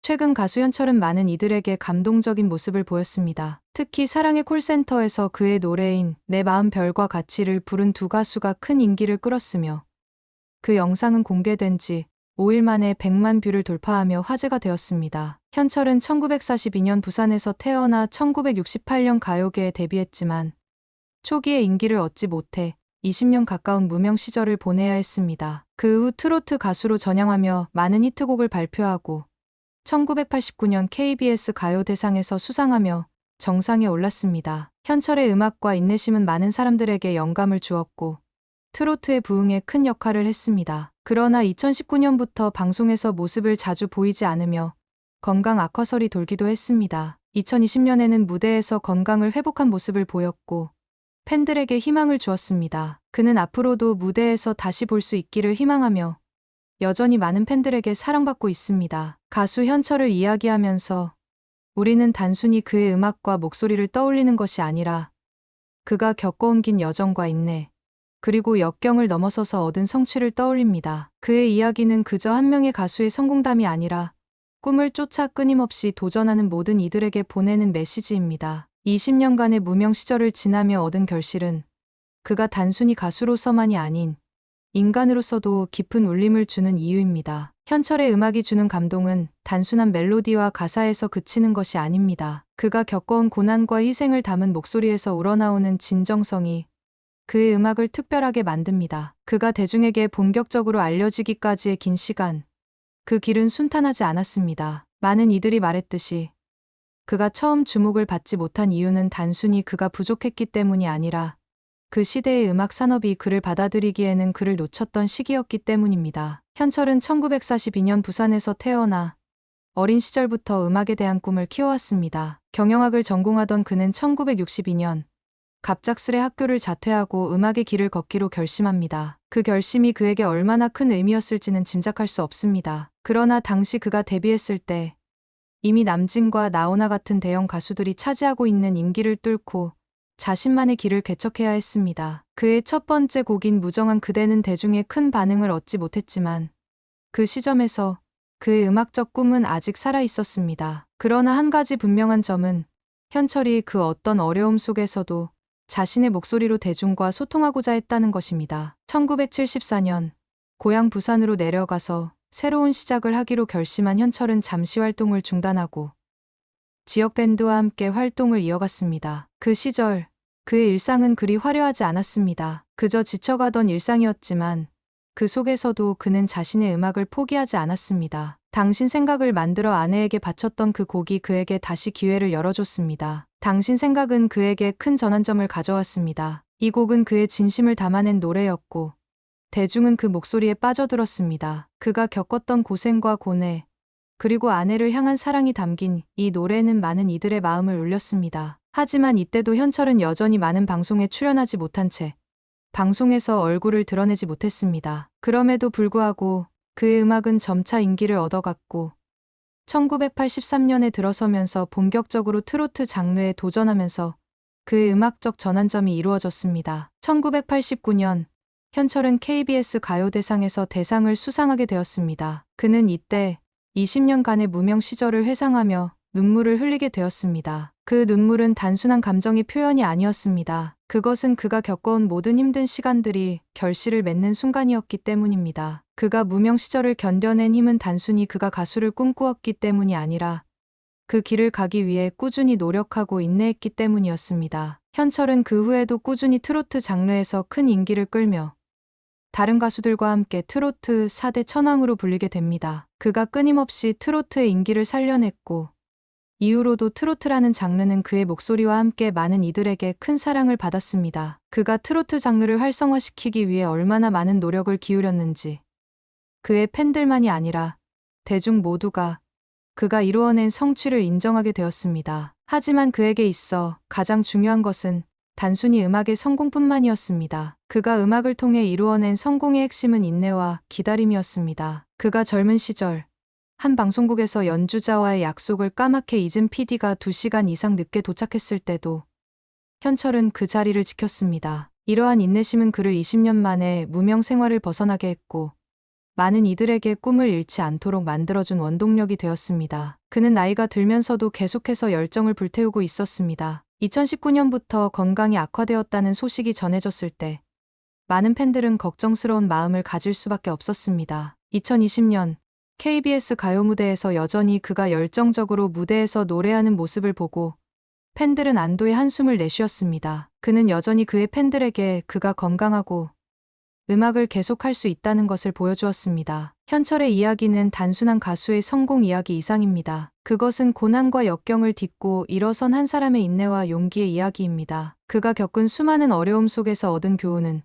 최근 가수 현철은 많은 이들에게 감동적인 모습을 보였습니다. 특히 사랑의 콜센터에서 그의 노래인 내 마음 별과 같이를 부른 두 가수가 큰 인기를 끌었으며 그 영상은 공개된 지 5일 만에 100만 뷰를 돌파하며 화제가 되었습니다. 현철은 1942년 부산에서 태어나 1968년 가요계에 데뷔했지만 초기에 인기를 얻지 못해 20년 가까운 무명 시절을 보내야 했습니다. 그 후 트로트 가수로 전향하며 많은 히트곡을 발표하고 1989년 KBS 가요대상에서 수상하며 정상에 올랐습니다. 현철의 음악과 인내심은 많은 사람들에게 영감을 주었고 트로트의 부흥에 큰 역할을 했습니다. 그러나 2019년부터 방송에서 모습을 자주 보이지 않으며 건강 악화설이 돌기도 했습니다. 2020년에는 무대에서 건강을 회복한 모습을 보였고 팬들에게 희망을 주었습니다. 그는 앞으로도 무대에서 다시 볼 수 있기를 희망하며 여전히 많은 팬들에게 사랑받고 있습니다. 가수 현철을 이야기하면서 우리는 단순히 그의 음악과 목소리를 떠올리는 것이 아니라 그가 겪어온 긴 여정과 인내, 그리고 역경을 넘어서서 얻은 성취를 떠올립니다. 그의 이야기는 그저 한 명의 가수의 성공담이 아니라 꿈을 쫓아 끊임없이 도전하는 모든 이들에게 보내는 메시지입니다. 20년간의 무명 시절을 지나며 얻은 결실은 그가 단순히 가수로서만이 아닌 인간으로서도 깊은 울림을 주는 이유입니다. 현철의 음악이 주는 감동은 단순한 멜로디와 가사에서 그치는 것이 아닙니다. 그가 겪어온 고난과 희생을 담은 목소리에서 우러나오는 진정성이 그의 음악을 특별하게 만듭니다. 그가 대중에게 본격적으로 알려지기까지의 긴 시간, 그 길은 순탄하지 않았습니다. 많은 이들이 말했듯이 그가 처음 주목을 받지 못한 이유는 단순히 그가 부족했기 때문이 아니라 그 시대의 음악 산업이 그를 받아들이기에는 그를 놓쳤던 시기였기 때문입니다. 현철은 1942년 부산에서 태어나 어린 시절부터 음악에 대한 꿈을 키워왔습니다. 경영학을 전공하던 그는 1962년 갑작스레 학교를 자퇴하고 음악의 길을 걷기로 결심합니다. 그 결심이 그에게 얼마나 큰 의미였을지는 짐작할 수 없습니다. 그러나 당시 그가 데뷔했을 때 이미 남진과 나훈아 같은 대형 가수들이 차지하고 있는 임기를 뚫고 자신만의 길을 개척해야 했습니다. 그의 첫 번째 곡인 무정한 그대는 대중의 큰 반응을 얻지 못했지만 그 시점에서 그의 음악적 꿈은 아직 살아 있었습니다. 그러나 한 가지 분명한 점은 현철이 그 어떤 어려움 속에서도 자신의 목소리로 대중과 소통하고자 했다는 것입니다. 1974년 고향 부산으로 내려가서 새로운 시작을 하기로 결심한 현철은 잠시 활동을 중단하고 지역 밴드와 함께 활동을 이어갔습니다. 그 시절 그의 일상은 그리 화려하지 않았습니다. 그저 지쳐가던 일상이었지만 그 속에서도 그는 자신의 음악을 포기하지 않았습니다. 당신 생각을 만들어 아내에게 바쳤던 그 곡이 그에게 다시 기회를 열어줬습니다. 당신 생각은 그에게 큰 전환점을 가져왔습니다. 이 곡은 그의 진심을 담아낸 노래였고 대중은 그 목소리에 빠져들었습니다. 그가 겪었던 고생과 고뇌, 그리고 아내를 향한 사랑이 담긴 이 노래는 많은 이들의 마음을 울렸습니다. 하지만 이때도 현철은 여전히 많은 방송에 출연하지 못한 채 방송에서 얼굴을 드러내지 못했습니다. 그럼에도 불구하고 그의 음악은 점차 인기를 얻어갔고 1983년에 들어서면서 본격적으로 트로트 장르에 도전하면서 그의 음악적 전환점이 이루어졌습니다. 1989년 현철은 KBS 가요대상에서 대상을 수상하게 되었습니다. 그는 이때 20년간의 무명 시절을 회상하며 눈물을 흘리게 되었습니다. 그 눈물은 단순한 감정의 표현이 아니었습니다. 그것은 그가 겪어온 모든 힘든 시간들이 결실을 맺는 순간이었기 때문입니다. 그가 무명 시절을 견뎌낸 힘은 단순히 그가 가수를 꿈꾸었기 때문이 아니라 그 길을 가기 위해 꾸준히 노력하고 인내했기 때문이었습니다. 현철은 그 후에도 꾸준히 트로트 장르에서 큰 인기를 끌며 다른 가수들과 함께 트로트 4대 천왕으로 불리게 됩니다. 그가 끊임없이 트로트의 인기를 살려냈고 이후로도 트로트라는 장르는 그의 목소리와 함께 많은 이들에게 큰 사랑을 받았습니다. 그가 트로트 장르를 활성화시키기 위해 얼마나 많은 노력을 기울였는지 그의 팬들만이 아니라 대중 모두가 그가 이루어낸 성취를 인정하게 되었습니다. 하지만 그에게 있어 가장 중요한 것은 단순히 음악의 성공뿐만이었습니다. 그가 음악을 통해 이루어낸 성공의 핵심은 인내와 기다림이었습니다. 그가 젊은 시절 한 방송국에서 연주자와의 약속을 까맣게 잊은 PD가 2시간 이상 늦게 도착했을 때도 현철은 그 자리를 지켰습니다. 이러한 인내심은 그를 20년 만에 무명 생활을 벗어나게 했고 많은 이들에게 꿈을 잃지 않도록 만들어준 원동력이 되었습니다. 그는 나이가 들면서도 계속해서 열정을 불태우고 있었습니다. 2019년부터 건강이 악화되었다는 소식이 전해졌을 때 많은 팬들은 걱정스러운 마음을 가질 수밖에 없었습니다. 2020년 KBS 가요 무대에서 여전히 그가 열정적으로 무대에서 노래하는 모습을 보고 팬들은 안도의 한숨을 내쉬었습니다. 그는 여전히 그의 팬들에게 그가 건강하고 음악을 계속할 수 있다는 것을 보여주었습니다. 현철의 이야기는 단순한 가수의 성공 이야기 이상입니다. 그것은 고난과 역경을 딛고 일어선 한 사람의 인내와 용기의 이야기입니다. 그가 겪은 수많은 어려움 속에서 얻은 교훈은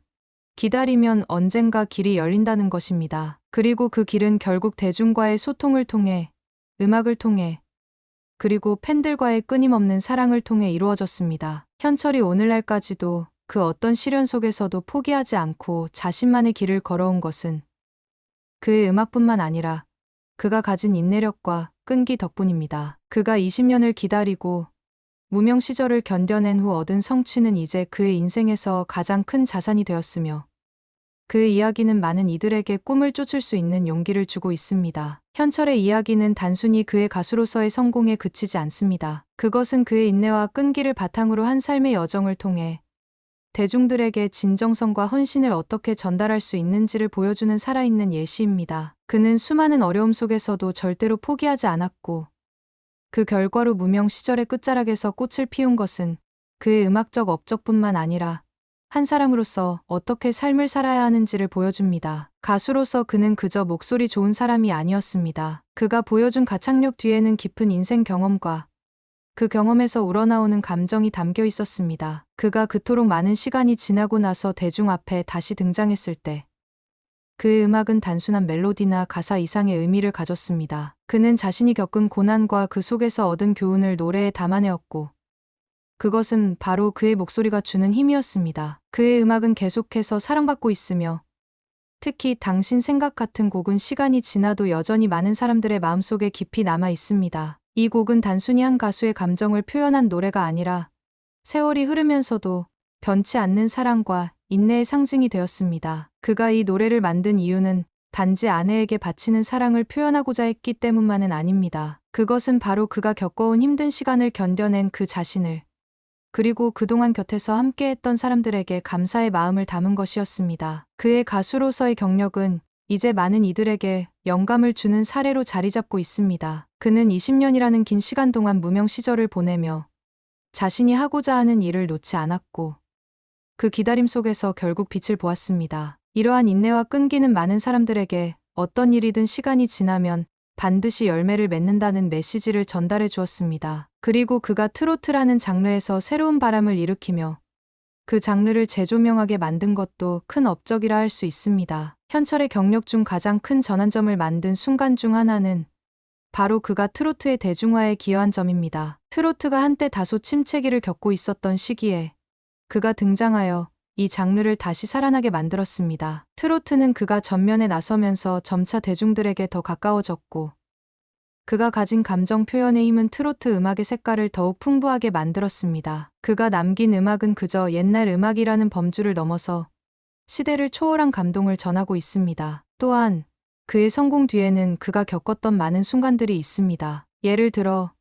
기다리면 언젠가 길이 열린다는 것입니다. 그리고 그 길은 결국 대중과의 소통을 통해, 음악을 통해, 그리고 팬들과의 끊임없는 사랑을 통해 이루어졌습니다. 현철이 오늘날까지도 그 어떤 시련 속에서도 포기하지 않고 자신만의 길을 걸어온 것은 그의 음악뿐만 아니라 그가 가진 인내력과 끈기 덕분입니다. 그가 20년을 기다리고 무명 시절을 견뎌낸 후 얻은 성취는 이제 그의 인생에서 가장 큰 자산이 되었으며 그의 이야기는 많은 이들에게 꿈을 쫓을 수 있는 용기를 주고 있습니다. 현철의 이야기는 단순히 그의 가수로서의 성공에 그치지 않습니다. 그것은 그의 인내와 끈기를 바탕으로 한 삶의 여정을 통해 대중들에게 진정성과 헌신을 어떻게 전달할 수 있는지를 보여주는 살아있는 예시입니다. 그는 수많은 어려움 속에서도 절대로 포기하지 않았고 그 결과로 무명 시절의 끝자락에서 꽃을 피운 것은 그의 음악적 업적뿐만 아니라 한 사람으로서 어떻게 삶을 살아야 하는지를 보여줍니다. 가수로서 그는 그저 목소리 좋은 사람이 아니었습니다. 그가 보여준 가창력 뒤에는 깊은 인생 경험과 그 경험에서 우러나오는 감정이 담겨 있었습니다. 그가 그토록 많은 시간이 지나고 나서 대중 앞에 다시 등장했을 때 그의 음악은 단순한 멜로디나 가사 이상의 의미를 가졌습니다. 그는 자신이 겪은 고난과 그 속에서 얻은 교훈을 노래에 담아내었고 그것은 바로 그의 목소리가 주는 힘이었습니다. 그의 음악은 계속해서 사랑받고 있으며 특히 당신 생각 같은 곡은 시간이 지나도 여전히 많은 사람들의 마음속에 깊이 남아 있습니다. 이 곡은 단순히 한 가수의 감정을 표현한 노래가 아니라 세월이 흐르면서도 변치 않는 사랑과 인내의 상징이 되었습니다. 그가 이 노래를 만든 이유는 단지 아내에게 바치는 사랑을 표현하고자 했기 때문만은 아닙니다. 그것은 바로 그가 겪어온 힘든 시간을 견뎌낸 그 자신을 그리고 그동안 곁에서 함께했던 사람들에게 감사의 마음을 담은 것이었습니다. 그의 가수로서의 경력은 이제 많은 이들에게 영감을 주는 사례로 자리 잡고 있습니다. 그는 20년이라는 긴 시간 동안 무명 시절을 보내며 자신이 하고자 하는 일을 놓지 않았고 그 기다림 속에서 결국 빛을 보았습니다. 이러한 인내와 끈기는 많은 사람들에게 어떤 일이든 시간이 지나면 반드시 열매를 맺는다는 메시지를 전달해 주었습니다. 그리고 그가 트로트라는 장르에서 새로운 바람을 일으키며 그 장르를 재조명하게 만든 것도 큰 업적이라 할 수 있습니다. 현철의 경력 중 가장 큰 전환점을 만든 순간 중 하나는 바로 그가 트로트의 대중화에 기여한 점입니다. 트로트가 한때 다소 침체기를 겪고 있었던 시기에 그가 등장하여 이 장르를 다시 살아나게 만들었습니다. 트로트는 그가 전면에 나서면서 점차 대중들에게 더 가까워졌고 그가 가진 감정 표현의 힘은 트로트 음악의 색깔을 더욱 풍부하게 만들었습니다. 그가 남긴 음악은 그저 옛날 음악이라는 범주를 넘어서 시대를 초월한 감동을 전하고 있습니다. 또한 그의 성공 뒤에는 그가 겪었던 많은 순간들이 있습니다. 예를 들어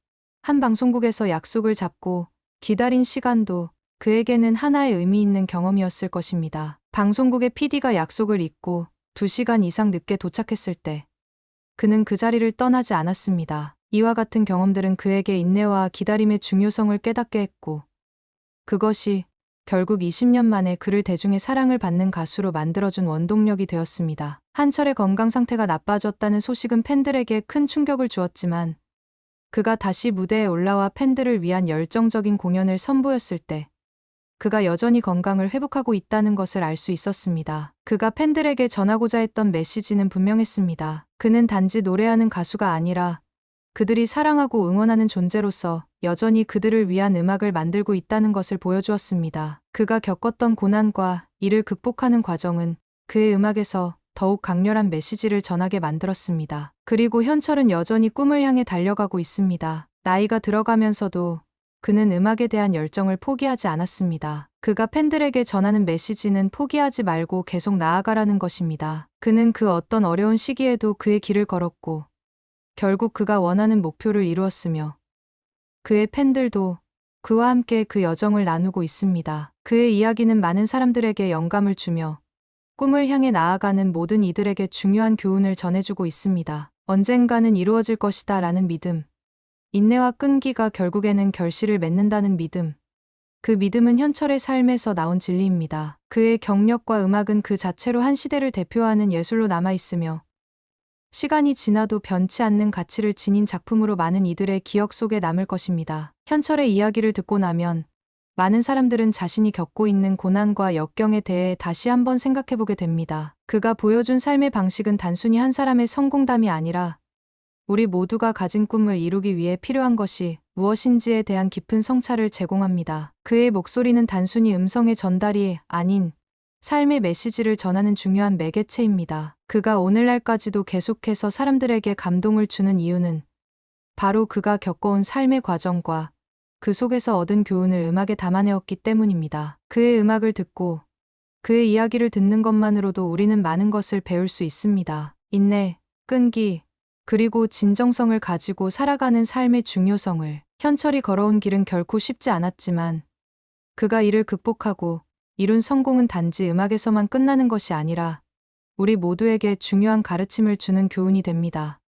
한 방송국에서 약속을 잡고 기다린 시간도 그에게는 하나의 의미 있는 경험이었을 것입니다. 방송국의 PD가 약속을 잊고 2시간 이상 늦게 도착했을 때 그는 그 자리를 떠나지 않았습니다. 이와 같은 경험들은 그에게 인내와 기다림의 중요성을 깨닫게 했고 그것이 결국 20년 만에 그를 대중의 사랑을 받는 가수로 만들어준 원동력이 되었습니다. 한철의 건강 상태가 나빠졌다는 소식은 팬들에게 큰 충격을 주었지만 그가 다시 무대에 올라와 팬들을 위한 열정적인 공연을 선보였을 때 그가 여전히 건강을 회복하고 있다는 것을 알 수 있었습니다. 그가 팬들에게 전하고자 했던 메시지는 분명했습니다. 그는 단지 노래하는 가수가 아니라 그들이 사랑하고 응원하는 존재로서 여전히 그들을 위한 음악을 만들고 있다는 것을 보여주었습니다. 그가 겪었던 고난과 이를 극복하는 과정은 그의 음악에서 더욱 강렬한 메시지를 전하게 만들었습니다. 그리고 현철은 여전히 꿈을 향해 달려가고 있습니다. 나이가 들어가면서도 그는 음악에 대한 열정을 포기하지 않았습니다. 그가 팬들에게 전하는 메시지는 포기하지 말고 계속 나아가라는 것입니다. 그는 그 어떤 어려운 시기에도 그의 길을 걸었고, 결국 그가 원하는 목표를 이루었으며, 그의 팬들도 그와 함께 그 여정을 나누고 있습니다. 그의 이야기는 많은 사람들에게 영감을 주며, 꿈을 향해 나아가는 모든 이들에게 중요한 교훈을 전해주고 있습니다. 언젠가는 이루어질 것이다 라는 믿음, 인내와 끈기가 결국에는 결실을 맺는다는 믿음, 그 믿음은 현철의 삶에서 나온 진리입니다. 그의 경력과 음악은 그 자체로 한 시대를 대표하는 예술로 남아있으며, 시간이 지나도 변치 않는 가치를 지닌 작품으로 많은 이들의 기억 속에 남을 것입니다. 현철의 이야기를 듣고 나면 많은 사람들은 자신이 겪고 있는 고난과 역경에 대해 다시 한번 생각해보게 됩니다. 그가 보여준 삶의 방식은 단순히 한 사람의 성공담이 아니라 우리 모두가 가진 꿈을 이루기 위해 필요한 것이 무엇인지에 대한 깊은 성찰을 제공합니다. 그의 목소리는 단순히 음성의 전달이 아닌 삶의 메시지를 전하는 중요한 매개체입니다. 그가 오늘날까지도 계속해서 사람들에게 감동을 주는 이유는 바로 그가 겪어온 삶의 과정과 그 속에서 얻은 교훈을 음악에 담아내었기 때문입니다. 그의 음악을 듣고 그의 이야기를 듣는 것만으로도 우리는 많은 것을 배울 수 있습니다. 인내, 끈기, 그리고 진정성을 가지고 살아가는 삶의 중요성을. 현철이 걸어온 길은 결코 쉽지 않았지만 그가 이를 극복하고 이룬 성공은 단지 음악에서만 끝나는 것이 아니라 우리 모두에게 중요한 가르침을 주는 교훈이 됩니다.